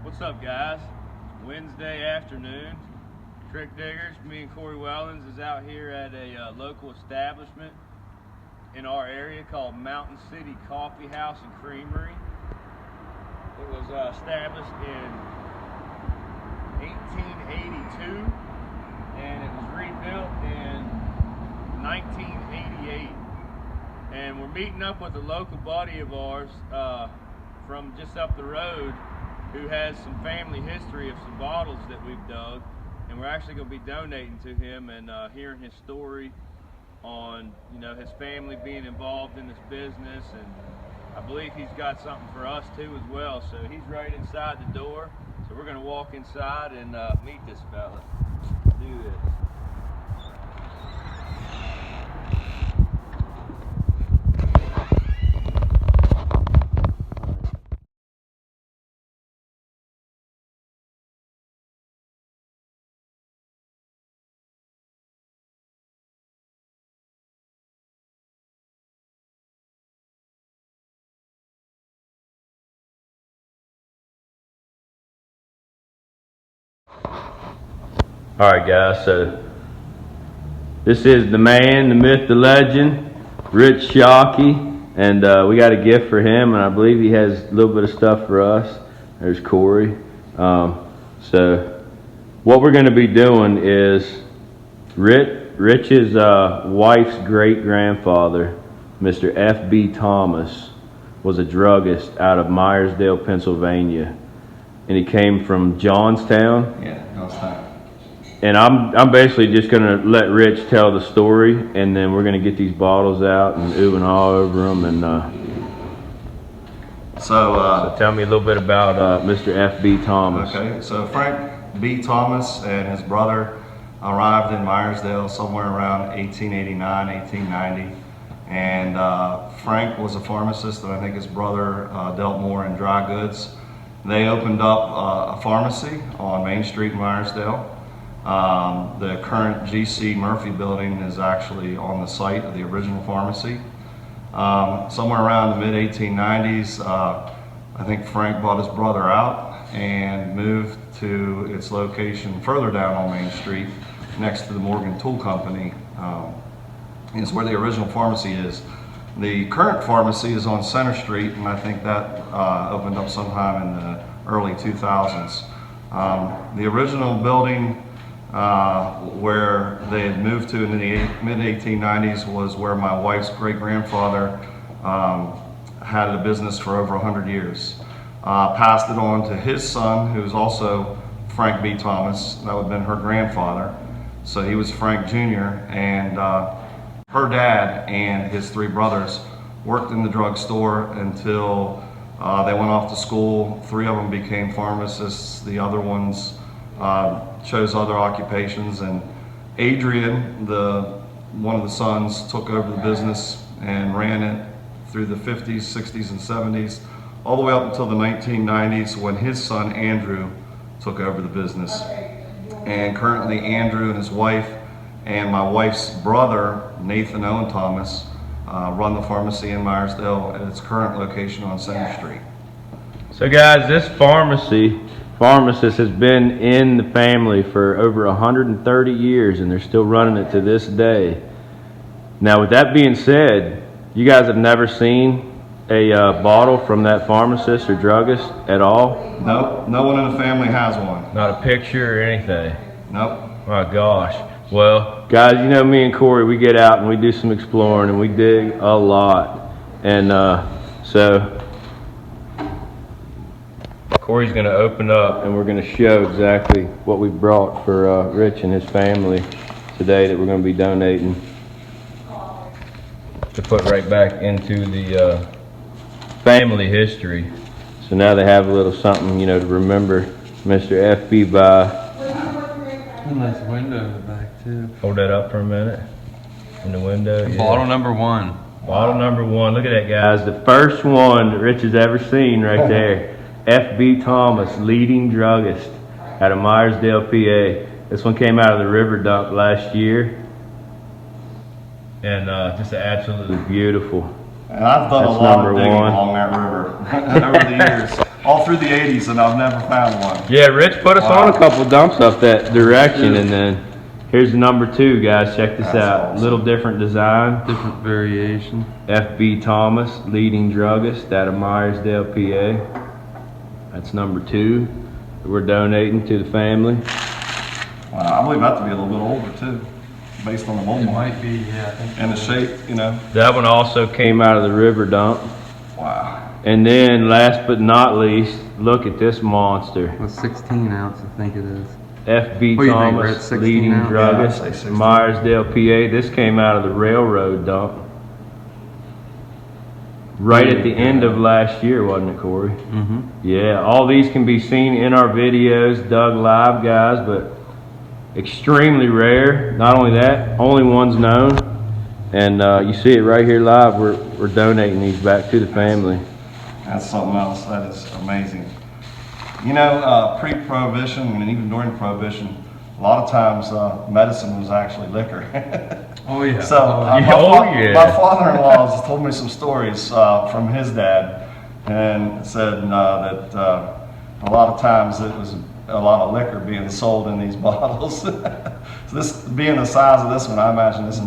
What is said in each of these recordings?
What's up, guys? Wednesday afternoon. Crick Diggers, me and Corey Wellens is out here at a local establishment in our area called Mountain City Coffee House and Creamery. It was established in 1882 and it was rebuilt in 1988. And we're meeting up with a local buddy of ours from just up the road who has some family history of some bottles that we've dug, and we're actually going to be donating to him and hearing his story on his family being involved in this business, and I believe he's got something for us too as well. So he's right inside the door, so we're going to walk inside and meet this fella. Do this. Alright guys, so this is the man, the myth, the legend, Rich Shockey, and we got a gift for him, and I believe he has a little bit of stuff for us. There's Corey. So what we're going to be doing is Rich's wife's great-grandfather, Mr. F.B. Thomas, was a druggist out of Myersdale, Pennsylvania, and he came from Johnstown. Yeah, Johnstown. And I'm basically just going to let Rich tell the story, and then we're going to get these bottles out and ooh and all over them. And so tell me a little bit about Mr. F.B. Thomas. Okay, so Frank B. Thomas and his brother arrived in Myersdale somewhere around 1889, 1890. And Frank was a pharmacist, and I think his brother dealt more in dry goods. They opened up a pharmacy on Main Street in Myersdale. The current G.C. Murphy building is actually on the site of the original pharmacy. Somewhere around the mid-1890s, I think Frank bought his brother out and moved to its location further down on Main Street next to the Morgan Tool Company. Is where the original pharmacy is. The current pharmacy is on Center Street, and I think that opened up sometime in the early 2000s. The original building where they had moved to in the mid-1890s was where my wife's great-grandfather had a business for over 100 years. Passed it on to his son, who's also Frank B. Thomas. That would have been her grandfather. So he was Frank Jr., and her dad and his three brothers worked in the drugstore until they went off to school. Three of them became pharmacists. The other ones chose other occupations, and Adrian, one of the sons, took over the business and ran it through the 50s, 60s, and 70s, all the way up until the 1990s when his son Andrew took over the business. And currently Andrew and his wife and my wife's brother, Nathan Owen Thomas, run the pharmacy in Myersdale at its current location on Center Street. So guys, this pharmacist has been in the family for over 130 years, and they're still running it to this day. Now, with that being said, you guys have never seen a bottle from that pharmacist or druggist at all? Nope, no one in the family has one. Not a picture or anything? Nope. My gosh. Well, guys, me and Corey, we get out and we do some exploring and we dig a lot. And so Corey's going to open up and we're going to show exactly what we brought for Rich and his family today that we're going to be donating to put right back into the family history. So now they have a little something, to remember Mr. F.B. by. A nice window in the back too. Hold that up for a minute. In the window. Yeah. Bottle number one. Bottle number one. Look at that, guys. The first one that Rich has ever seen right there. F.B. Thomas, leading druggist out of Myersdale, PA. This one came out of the river dump last year. And just absolutely beautiful. And I've done a lot of digging along that river over the years. all through the 80s, and I've never found one. Yeah, Rich put us on a couple dumps up that direction, and then here's the number 2, guys. Check this out. Awesome. Little different design. Different variation. F.B. Thomas, leading druggist out of Myersdale, PA. That's number 2 that we're donating to the family. Wow, I believe that to be a little bit older too, based on the It mold might be, yeah, I think. and the shape, you know. That one also came out of the river dump. Wow. And then, last but not least, look at this monster. Well, 16 ounce, I think it is. F.B. What do you think, Thomas, Brett, 16 leading ounce? druggist, Yeah, I'd say 16. Myersdale, PA. This came out of the railroad dump. Right at the end of last year, wasn't it, Corey? Mm-hmm. Yeah, all these can be seen in our videos, Doug Live, guys, but extremely rare. Not only that, only one's known. And you see it right here live. We're donating these back to the family. That's something else. That is amazing. You know, pre-Prohibition and even during Prohibition, a lot of times medicine was actually liquor. Oh, yeah. So my father-in-law has told me some stories from his dad, and said that a lot of times it was a lot of liquor being sold in these bottles. So this being the size of this one, I imagine this is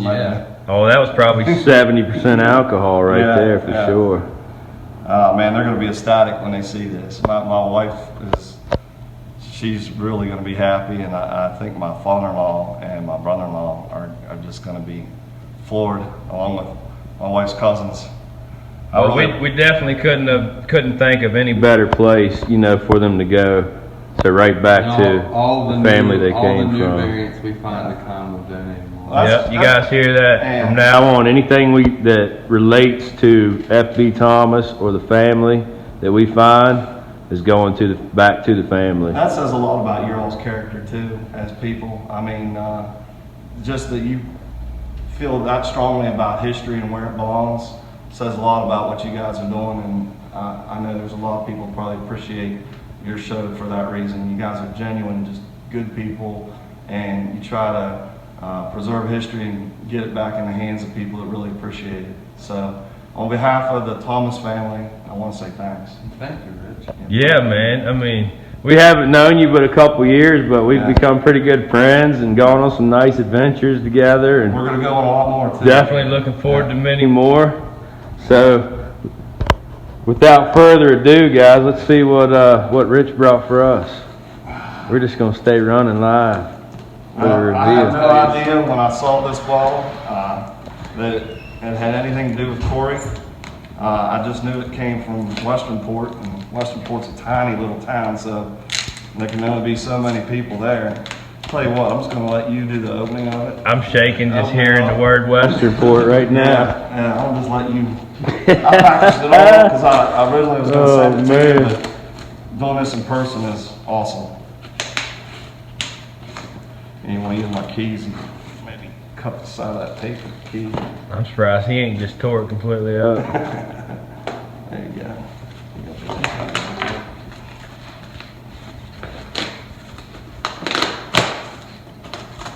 Oh, that was probably 70% alcohol right there for sure. Man, they're going to be ecstatic when they see this. My wife she's really going to be happy, and I think my father-in-law and my brother-in-law are just going to be floored, along with my wife's cousins. Oh, we definitely couldn't think of any better place, you know, for them to go. So right back to all the family they all came the new from. variants we find to come will donate more. Yep, you guys hear that? From now on, anything that relates to F.B. Thomas or the family that we find is going to back to the family. That says a lot about your all's character too, as people. I mean, just that you feel that strongly about history and where it belongs says a lot about what you guys are doing. And I know there's a lot of people who probably appreciate your show for that reason. You guys are genuine, just good people, and you try to preserve history and get it back in the hands of people that really appreciate it. So, on behalf of the Thomas family, I want to say thanks. Thank you, Rich. Yeah, man. I mean, we haven't known you but a couple years, but we've become pretty good friends and gone on some nice adventures together. And we're going to go on a lot more too. Definitely looking forward to many more. So, without further ado, guys, let's see what Rich brought for us. We're just going to stay running live for the reveal. I have no idea when I saw this bottle that it had anything to do with Corey. I just knew it came from Westernport, and Westernport's a tiny little town, so there can only be so many people there. Tell you what, I'm just going to let you do the opening of it. I'm shaking just hearing the word Westernport right now. Yeah, I'll just let you. I packaged it all because I originally was going to send it to you, but doing this in person is awesome. And you want to use my keys and maybe cut the side of that paper key. I'm surprised he ain't just tore it completely up. There you go.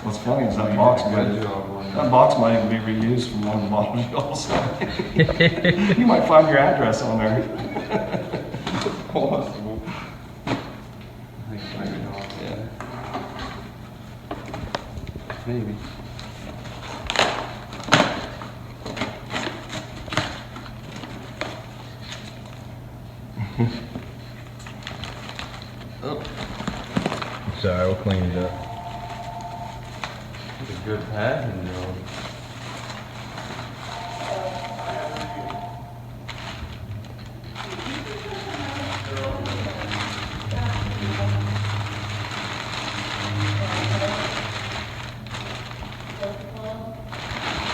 What's funny is that box might even be reused from one of the bottles you all sent. You might find your address on there. Possible. I think maybe. Maybe. Sorry, we'll clean it up. It's a good packing job.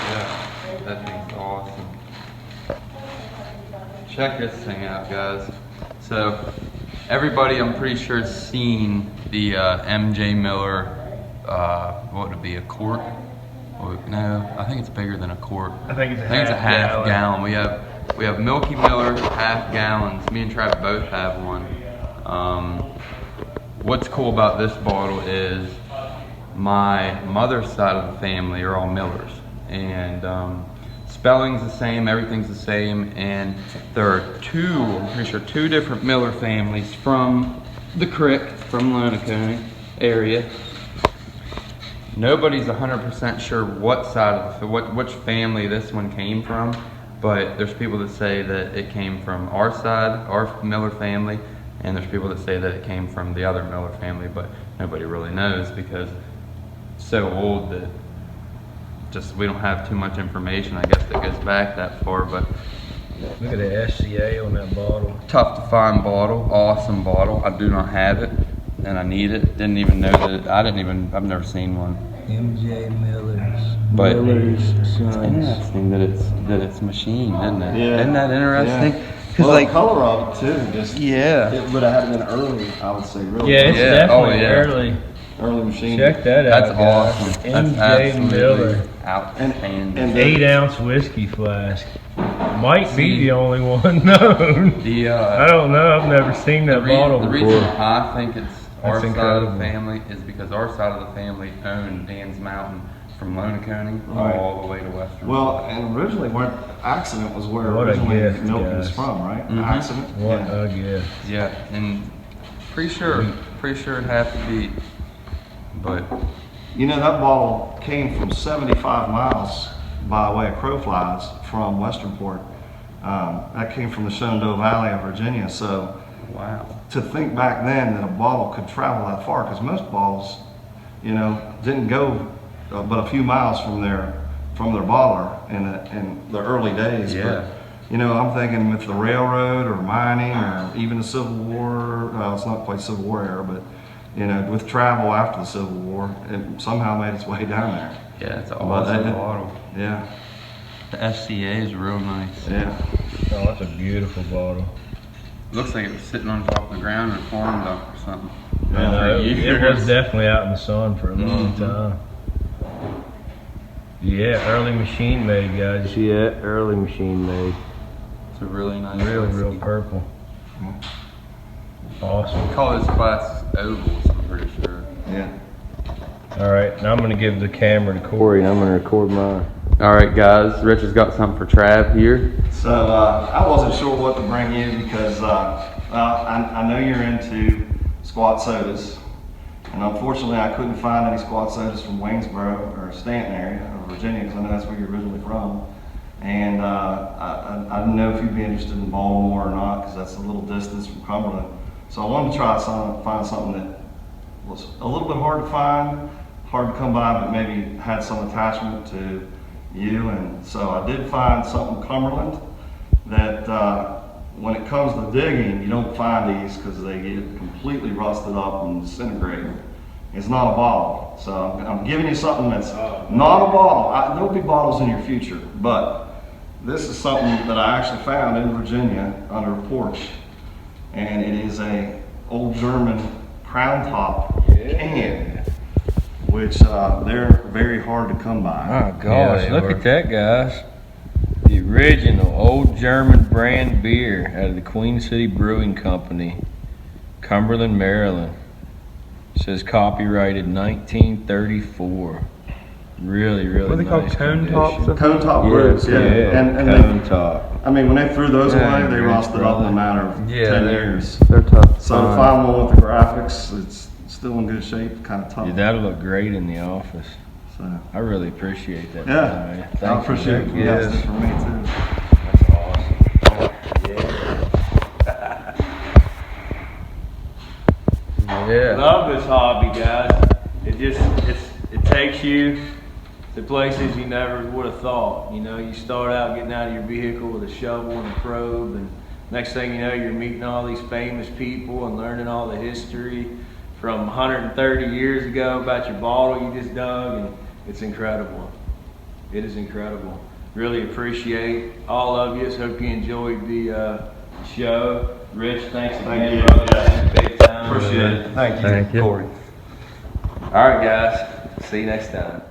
Yeah, that thing's awesome. Check this thing out, guys. So, everybody, I'm pretty sure, has seen the MJ Miller, what would it be, a quart? No, I think it's bigger than a quart. I think it's a half gallon. We have Milky Miller half gallons. Me and Trav both have one. What's cool about this bottle is my mother's side of the family are all Millers, and spelling's the same, everything's the same, and there are I'm pretty sure two different Miller families from the Crick, from Lonacone area. Nobody's 100% sure what side of which family this one came from, but there's people that say that it came from our side, our Miller family, and there's people that say that it came from the other Miller family, but nobody really knows because it's so old that just we don't have too much information, I guess, that goes back that far. But Look at the SCA on that bottle. tough to find bottle, awesome bottle. I do not have it, and I need it. Didn't even know that. I've never seen one. MJ Miller's. But Miller's it's Sons. interesting that it's machined, isn't it? Yeah. Isn't that interesting? Yeah. Because Well, like, the color of it too, just yeah. it would have had been early, I would say, really. Yeah, it's Yeah. definitely Oh, yeah. early. machine. Check that That's out, guys. awesome. That's MJ absolutely Miller. outstanding. And 8-ounce whiskey flask. Might be the only one known. the I don't know. I've never seen that bottle the before. reason I think it's our That's side of the incredible. family is because our side of the family owned Dan's Mountain from Lonacone Right. all the way to Western. Well, and originally, where Accident was where What a originally gift, Milton was guys. from, right? Mhm. Accident. What Yeah. a gift. yeah, and pretty sure it'd have to be, but You know, that bottle came from 75 miles by way of crow flies from Westernport. That came from the Shenandoah Valley of Virginia. So wow. to think back then that a bottle could travel that far, because most bottles, you know, didn't go but a few miles from their bottler in the early days. Yeah. But, you know, I'm thinking with the railroad or mining or even the Civil War, well, it's not quite Civil War era, but, you know, with travel after the Civil War, it somehow made its way down there. Yeah, it's an But awesome that- bottle. Yeah, The SCA is real nice. yeah. Oh, that's a beautiful bottle. Looks like it was sitting on top of the ground and formed up or something. Yeah, For It years. was definitely out in the sun for a long time. Yeah, early machine made, guys. See that? Early machine made. It's a really nice. Real whiskey. purple. Awesome. We call those flasks ovals, I'm pretty sure. Yeah. All right, now I'm gonna give the camera to Corey, and I'm gonna record mine. All right, guys. Rich has got something for Trav here. So I wasn't sure what to bring you because I know you're into squat sodas, and unfortunately I couldn't find any squat sodas from Waynesboro or Stanton area or Virginia, because I know that's where you're originally from. And I didn't know if you'd be interested in Baltimore or not, because that's a little distance from Cumberland. So I wanted to try find something that was a little bit hard to find, hard to come by, but maybe had some attachment to you. And so I did find something Cumberland that when it comes to digging, you don't find these because they get completely rusted up and disintegrate. It's not a bottle. So I'm giving you something that's not a bottle. There'll be bottles in your future, but this is something that I actually found in Virginia under a porch, and it is a old German crown top can, which they're very hard to come by. My gosh, look at that, guys. The original old German brand beer out of the Queen City Brewing Company, Cumberland, Maryland. It says copyrighted 1934. Really What are they called? nice Cone condition. tops? Cone top brews, yeah. And cone they, top. I mean, when they threw those Yeah, away, they Rich rusted up in brother. a matter of 10 they're- years. They're tough. So to find one with the graphics, it's still in good shape, kind of tough. Yeah, that'll look great in the office. So, I really appreciate that. yeah, man. I Thank appreciate you. you guys did for me too. That's awesome. Yeah. Love this hobby, guys. It takes you to places you never would have thought. You know, you start out getting out of your vehicle with a shovel and a probe, and next thing you know, you're meeting all these famous people and learning all the history from 130 years ago about your bottle you just dug, and it's incredible. It is incredible. Really appreciate all of you. Hope you enjoyed the show. Rich, thanks again, you. brother. Big time. Appreciate it. Thank you, Corey. All right, guys. See you next time.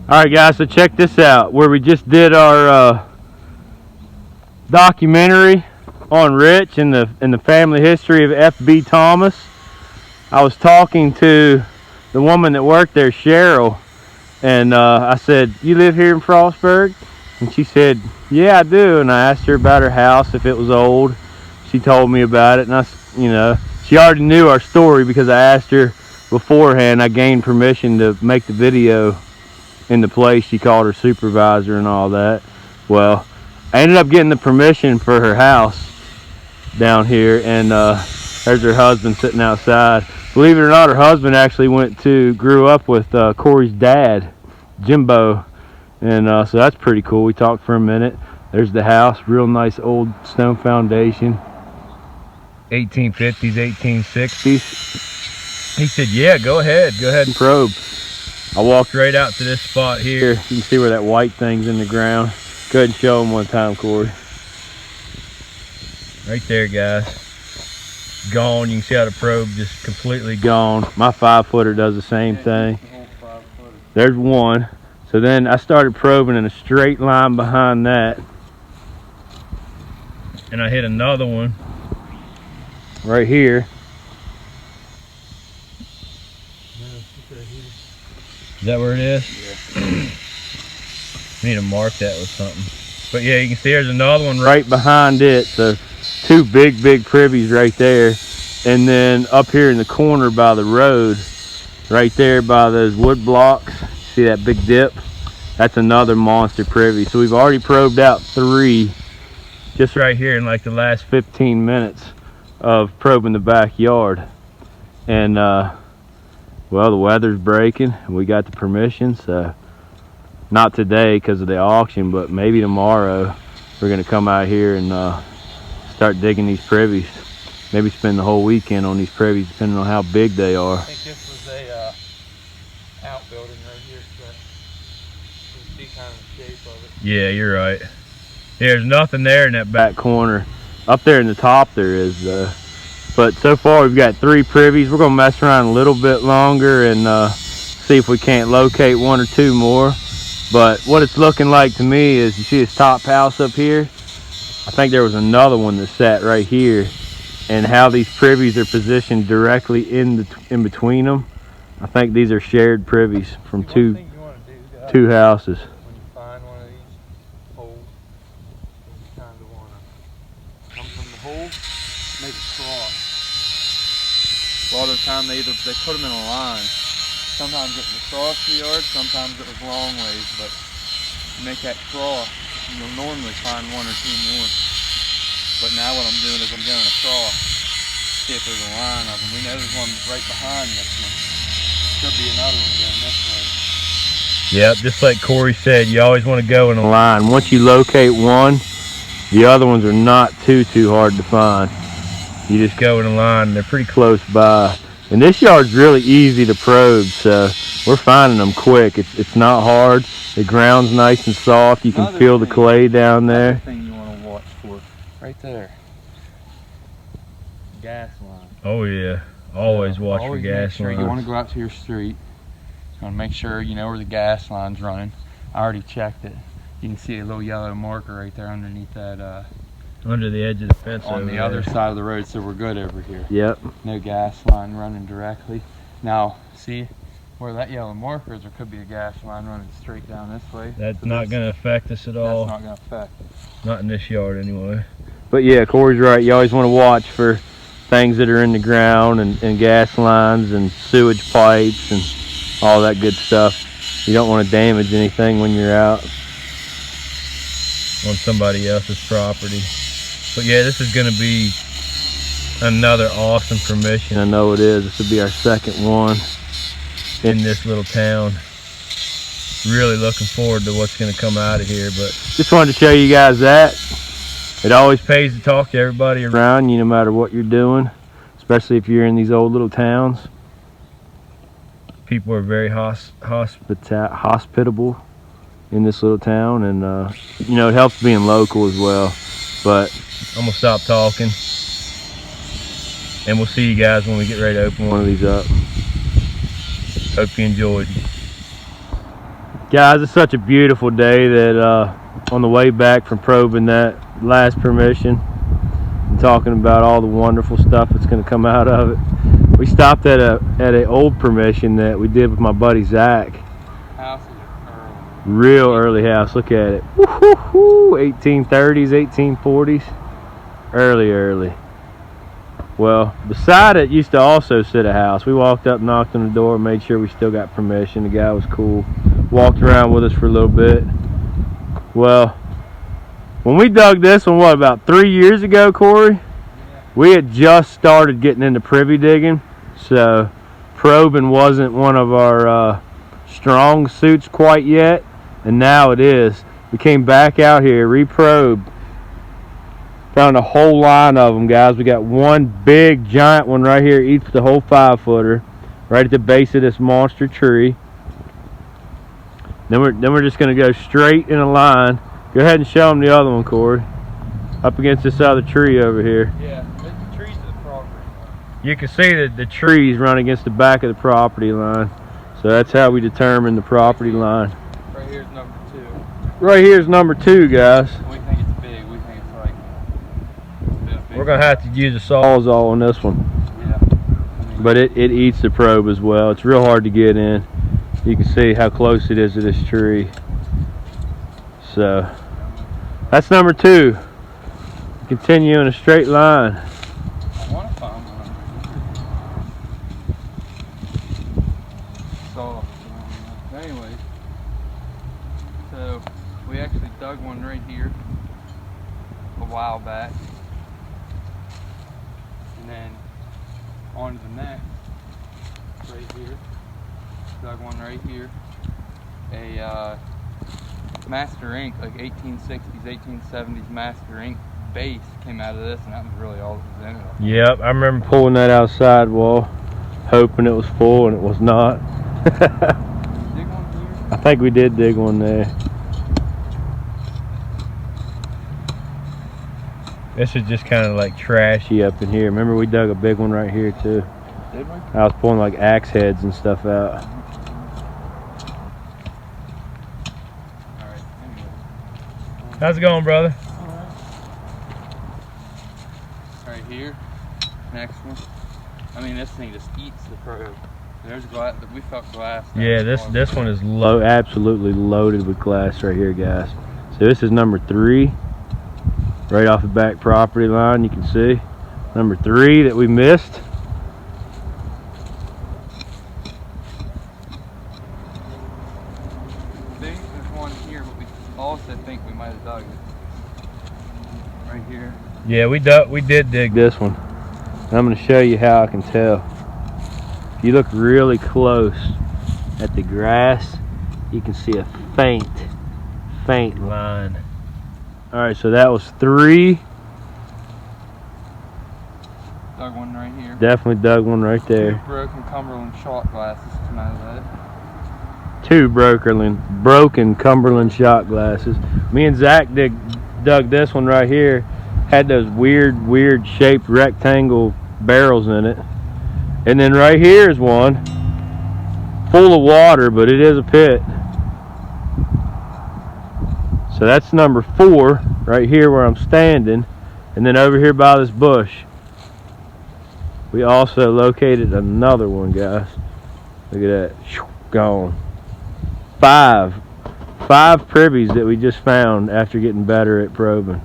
All right, guys, so check this out. Where we just did our documentary on Rich and the family history of F.B. Thomas. I was talking to the woman that worked there, Cheryl, and I said, "You live here in Frostburg?" And she said, "Yeah, I do." And I asked her about her house, if it was old. She told me about it, and she already knew our story because I asked her beforehand. I gained permission to make the video in the place. She called her supervisor and all that. Well, I ended up getting the permission for her house down here, and there's her husband sitting outside. Believe it or not, her husband actually grew up with Corey's dad, Jimbo, and so that's pretty cool. We talked for a minute. There's the house, real nice old stone foundation, 1850s, 1860s. He said, "Yeah, go ahead and probe." I walked right out to this spot here. You can see where that white thing's in the ground. Go ahead and show them one time, Corey. Right there, guys. Gone. You can see how the probe just completely gone. My 5-footer does the same thing. There's one. So then I started probing in a straight line behind that, and I hit another one right here. Is that where it is? Yeah. Need to mark that with something. But yeah, you can see there's another one right behind it. So 2 big privies right there. And then up here in the corner by the road, right there by those wood blocks, see that big dip? That's another monster privy. So we've already probed out 3 just right here in like the last 15 minutes of probing the backyard. And well, the weather's breaking and we got the permission, so not today because of the auction, but maybe tomorrow we're gonna come out here and start digging these privies. Maybe spend the whole weekend on these privies, depending on how big they are. I think this was a outbuilding right here, so you can see kind of the shape of it. Yeah, you're right. There's nothing there in that back corner. Up there in the top there is, but so far we've got 3 privies. We're gonna mess around a little bit longer and see if we can't locate 1 or 2 more. But what it's looking like to me is, you see this top house up here? I think there was another one that sat right here, and how these privies are positioned directly in between them. I think these are shared privies from two houses. When you find one of these holes, you kind of want to come from the hole, make a cross. A lot of the time they put them in a line. Sometimes it was across the yard, sometimes it was long ways, but you make that cross, you'll normally find 1 or 2 more. But now what I'm doing is I'm going across, see if there's a line of them. We know there's one right behind this one. Could be another one going this way. Yep, just like Corey said, you always want to go in a line. Once you locate one, the other ones are not too hard to find. You just go in a line, and they're pretty close by. And this yard's really easy to probe, so we're finding them quick. It's not hard. The ground's nice and soft. You can feel the clay down there. Another thing you want to watch for, right there, gas line. Oh yeah, always watch for gas lines. You want to go out to your street. You want to make sure you know where the gas line's running. I already checked it. You can see a little yellow marker right there underneath that. Under the edge of the fence on the other side of the road, so we're good over here. Yep. No gas line running directly. Now, see where that yellow marker is, there could be a gas line running straight down this way. That's not going to affect us at all. That's not going to affect us. Not in this yard anyway. But yeah, Corey's right. You always want to watch for things that are in the ground and gas lines and sewage pipes and all that good stuff. You don't want to damage anything when you're out on somebody else's property. But yeah, this is going to be another awesome permission. I know it is. This will be our 2nd one in this little town. Really looking forward to what's going to come out of here. But just wanted to show you guys that. It always pays to talk to everybody around you, no matter what you're doing, especially if you're in these old little towns. People are very hospitable in this little town, and you know, it helps being local as well. But I'm gonna stop talking, and we'll see you guys when we get ready to open one of these up. Hope you enjoyed. Guys, it's such a beautiful day that on the way back from probing that last permission and talking about all the wonderful stuff that's going to come out of it, we stopped at a old permission that we did with my buddy Zach. House is early. Real early house. Look at it. Woo-hoo-hoo. 1830s, 1840s. Early. Well, beside it used to also sit a house. We walked up, knocked on the door, made sure we still got permission. The guy was cool. Walked around with us for a little bit. Well, when we dug this one, what, about 3 years ago, Corey? Yeah. We had just started getting into privy digging, so probing wasn't one of our strong suits quite yet, and now it is. We came back out here, reprobed, found a whole line of them, guys. We got one big giant one right here, eats the whole 5-footer, right at the base of this monster tree. Then we're just going to go straight in a line. Go ahead and show them the other one, Corey. Up against this other tree over here. Yeah, the trees to the property. You can see that the trees run against the back of the property line. So that's how we determine the property line. Right here's number 2. Right here's number 2, guys. We think it's big. We think it's like We're going to have to use a sawzall on this one. Yeah. But it eats the probe as well. It's real hard to get in. You can see how close it is to this tree. So that's number 2. Continue in a straight line. I want to find one. So, anyways, so we actually dug one right here a while back, and then on to the next, right here. Dug one right here. A Master Ink, like 1860s, 1870s Master Ink base came out of this, and that was really all that was in it. Yep, I remember pulling that outside wall, hoping it was full, and it was not. Dig one here. I think we did dig one there. This is just kind of like trashy up in here. Remember we dug a big one right here too. Did we? I was pulling like axe heads and stuff out. Alright, anyway. How's it going, brother? Right here, next one. I mean, this thing just eats the probe. There's glass. We felt glass. Yeah, this one is absolutely loaded with glass right here, guys. So this is number 3, right off the back property line. You can see number 3 that we missed. I think there's one here, but we also think we might have dug it. Right here. Yeah, we did dig this one. I'm going to show you how I can tell. If you look really close at the grass, you can see a faint line. Alright, so that was 3. Dug one right here. Definitely dug one right 2 there. broken Cumberland shot glasses come out of that. 2 broken Cumberland shot glasses. Me and Zach dug this one right here. Had those weird shaped rectangle barrels in it. And then right here is one full of water, but it is a pit. So that's number 4 right here where I'm standing. And then over here by this bush, we also located another one, guys. Look at that. Gone. 5 privies that we just found after getting better at probing.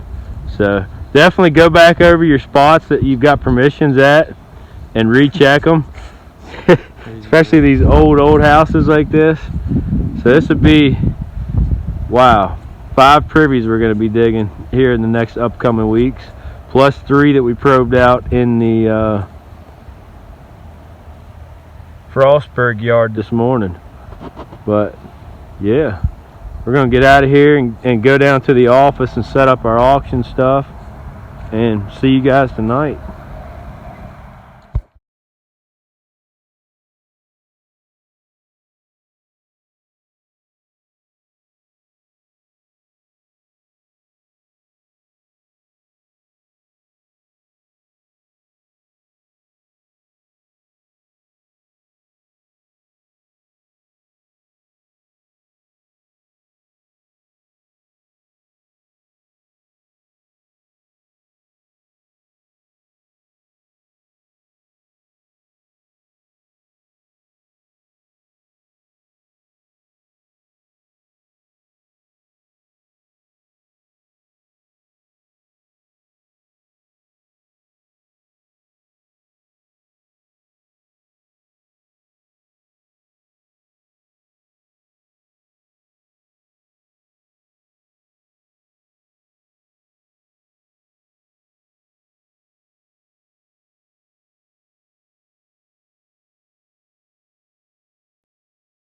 So definitely go back over your spots that you've got permissions at and recheck them. Especially these old houses like this. So this would be, wow, 5 privies we're going to be digging here in the next upcoming weeks, plus 3 that we probed out in the Frostburg yard this morning. But yeah, we're going to get out of here and go down to the office and set up our auction stuff and see you guys tonight.